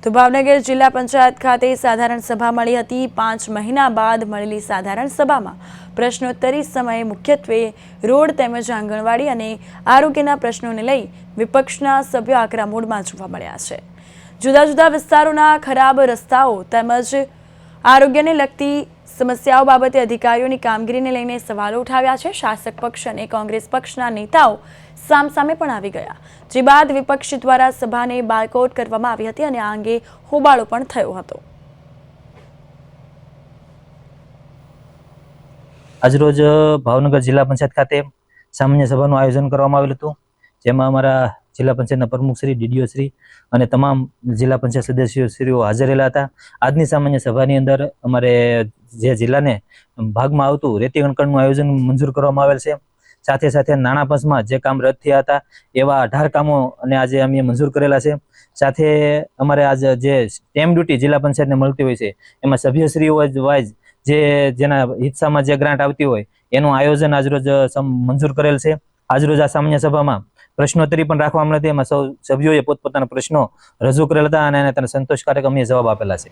તો ભાવનગર જિલ્લા પંચાયત ખાતે સાધારણ સભા મળી હતી। 5 મહિના બાદ મળેલી સાધારણ સભામાં પ્રશ્નોત્તરી સમયે મુખ્યત્વે રોડ તેમજ આંગણવાડી અને આરોગ્યના પ્રશ્નોને લઈ વિપક્ષના સભ્યો આકરા મૂડમાં જોવા મળ્યા છે। જુદા જુદા વિસ્તારોના ખરાબ રસ્તાઓ તેમજ આરોગ્યને લગતી સમસ્યાઓ બાબતે અધિકારીઓની કામગીરીને લઈને સવાલો ઉઠાવ્યા છે। શાસક પક્ષ અને કોંગ્રેસ પક્ષના નેતાઓ સામસામે પણ આવી ગયા, જે બાદ વિપક્ષ દ્વારા સભાને બાયકોટ કરવામાં આવી હતી અને આ અંગે હોબાળો પણ થયો હતો। આજરોજ ભાવનગર જિલ્લા પંચાયત ખાતે સામાન્ય સભાનું આયોજન કરવામાં આવેલું હતું, જેમાં અમારા જિલ્લા પંચાયતના પ્રમુખ શ્રી, ડીડીઓ શ્રી અને તમામ જિલ્લા પંચાયત સદસ્યોશ્રીઓ હાજર રહેલા હતા। આજની સામાન્ય સભાની અંદર અમારે જે જિલ્લાને ભાગમાં આવતું રેતી ખનનનું આયોજન મંજૂર કરવામાં આવેલ છે। સાથે સાથે નાણાં પંચમાં જે કામ રદ થયા હતા એવા 18 કામો અને આજે અમે મંજૂર કરેલા છે। સાથે અમારે આજે જે સ્ટેમ્પ ડ્યુટી જિલ્લા પંચાયતને મળતી હોય છે એમાં સભ્યશ્રીઓ વાઇઝ જેના હિસ્સામાં જે ગ્રાન્ટ આવતી હોય એનું આયોજન આજરોજ મંજૂર કરેલ છે। આજરોજ આ સામાન્ય સભામાં પ્રશ્નોત્તરી પણ રાખવામાં હતી, એમાં સૌ સભ્યોએ પોતપોતાના પ્રશ્નો રજૂ કરેલ હતા અને તેને સંતોષકારક અમે જવાબ આપેલા છે।